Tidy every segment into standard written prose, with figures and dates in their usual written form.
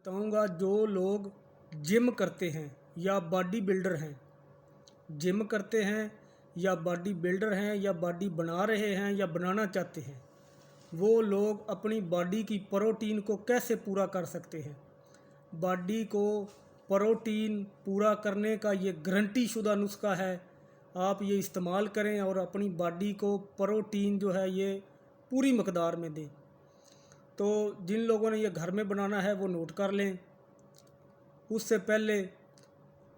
बताऊंगा जो लोग जिम करते हैं या बॉडी बिल्डर हैं, जिम करते हैं या बॉडी बिल्डर हैं या बॉडी बना रहे हैं या बनाना चाहते हैं, वो लोग अपनी बॉडी की प्रोटीन को कैसे पूरा कर सकते हैं। बॉडी को प्रोटीन पूरा करने का ये गारंटी शुदा नुस्खा है। आप ये इस्तेमाल करें और अपनी बॉडी को प्रोटीन जो है ये पूरी मकदार में दें। तो जिन लोगों ने ये घर में बनाना है वो नोट कर लें। उससे पहले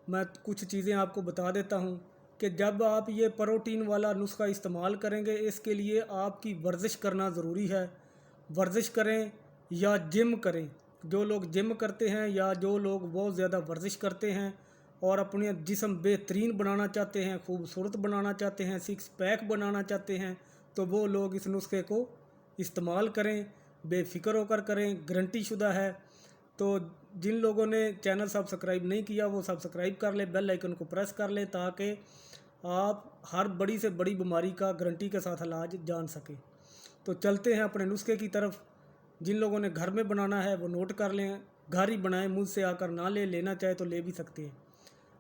मैं कुछ चीज़ें आपको बता देता हूँ कि जब आप ये प्रोटीन वाला नुस्खा इस्तेमाल करेंगे, इसके लिए आपकी वर्जिश करना ज़रूरी है। वर्जिश करें या जिम करें। जो लोग जिम करते हैं या जो लोग बहुत ज़्यादा वर्जिश करते हैं और अपने जिस्म बेहतरीन बनाना चाहते हैं, खूबसूरत बनाना चाहते हैं, सिक्स पैक बनाना चाहते हैं, तो वो लोग इस नुस्खे को इस्तेमाल करें, बेफिक्र होकर करें, गारंटी शुदा है। तो जिन लोगों ने चैनल सब्सक्राइब नहीं किया वो सब्सक्राइब कर ले, बेल आइकन को प्रेस कर ले, ताकि आप हर बड़ी से बड़ी बीमारी का गारंटी के साथ इलाज जान सकें। तो चलते हैं अपने नुस्खे की तरफ। जिन लोगों ने घर में बनाना है वो नोट कर लें, घर ही बनाएं, मुझसे आकर ना ले, लेना चाहे तो ले भी सकते हैं।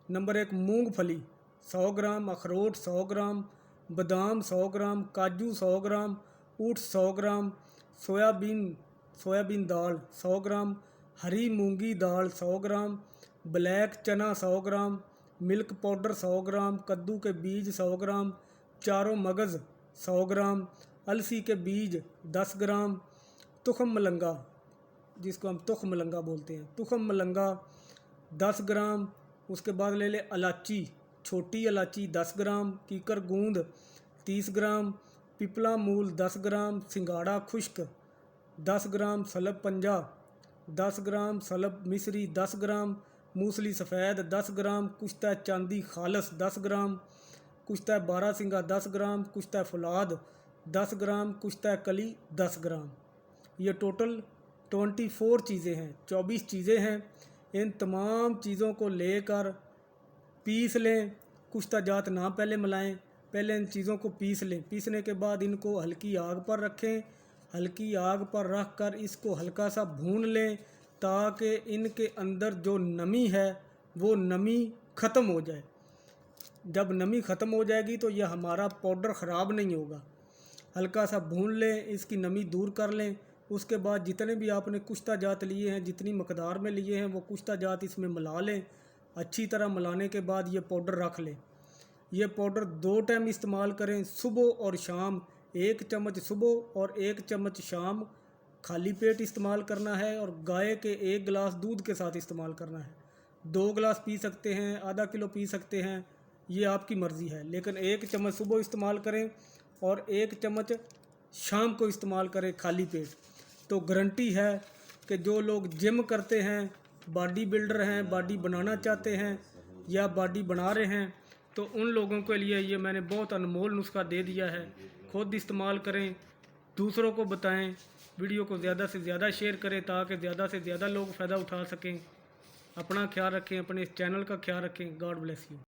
नंबर 1, मूंगफली 100 ग्राम, अखरोट 100 ग्राम, बादाम 100 ग्राम, काजू 100 ग्राम, ऊट 100 ग्राम, सोयाबीन दाल 100 ग्राम, हरी मूंगी दाल 100 ग्राम, ब्लैक चना 100 ग्राम, मिल्क पाउडर 100 ग्राम, कद्दू के बीज 100 ग्राम, चारों मगज़ 100 ग्राम, अलसी के बीज 10 ग्राम, तुखम मलंगा जिसको हम तुख मलंगा बोलते हैं, तुखम मलंगा 10 ग्राम। उसके बाद ले ले इलायची, छोटी इलायची 10 ग्राम, कीकर गूंद 30 ग्राम, पिपला मूल 10 ग्राम, सिंगाड़ा खुश्क 10 ग्राम, सलब पंजा 10 ग्राम, सलब मिस्री 10 ग्राम, मूसली सफ़ेद 10 ग्राम, कुश्ता चांदी खालस 10 ग्राम, कुश्ता बारहसिंगा 10 ग्राम, कुश्ता फुलाद 10 ग्राम, कुश्ता कली 10 ग्राम। ये टोटल 24 चीज़ें हैं, 24 चीज़ें हैं। इन तमाम चीज़ों को लेकर पीस लें। कुश्ता जात ना पहले मिलाएं, पहले इन चीज़ों को पीस लें। पीसने के बाद इनको हल्की आग पर रखें। हल्की आग पर रख कर इसको हल्का सा भून लें, ताकि इनके अंदर जो नमी है वो नमी ख़त्म हो जाए। जब नमी ख़त्म हो जाएगी तो यह हमारा पाउडर ख़राब नहीं होगा। हल्का सा भून लें, इसकी नमी दूर कर लें। उसके बाद जितने भी आपने कुश्ता जात लिए हैं, जितनी मकदार में लिए हैं, वो कुश्ता जात इसमें मिला लें। अच्छी तरह मिलाने के बाद ये पाउडर रख लें। ये पाउडर 2 टाइम इस्तेमाल करें, सुबह और शाम। 1 चम्मच सुबह और 1 चम्मच शाम खाली पेट इस्तेमाल करना है, और गाय के 1 गिलास दूध के साथ इस्तेमाल करना है। 2 गिलास पी सकते हैं, आधा किलो पी सकते हैं, ये आपकी मर्ज़ी है। लेकिन 1 चम्मच सुबह इस्तेमाल करें और 1 चम्मच शाम को इस्तेमाल करें खाली पेट। तो गारंटी है कि जो लोग जिम करते हैं, बॉडी बिल्डर हैं, बॉडी बनाना चाहते हैं या बॉडी बना रहे हैं, तो उन लोगों के लिए ये मैंने बहुत अनमोल नुस्खा दे दिया है। खुद इस्तेमाल करें, दूसरों को बताएं, वीडियो को ज़्यादा से ज़्यादा शेयर करें ताकि ज़्यादा से ज़्यादा लोग फ़ायदा उठा सकें। अपना ख्याल रखें, अपने इस चैनल का ख्याल रखें। God bless you.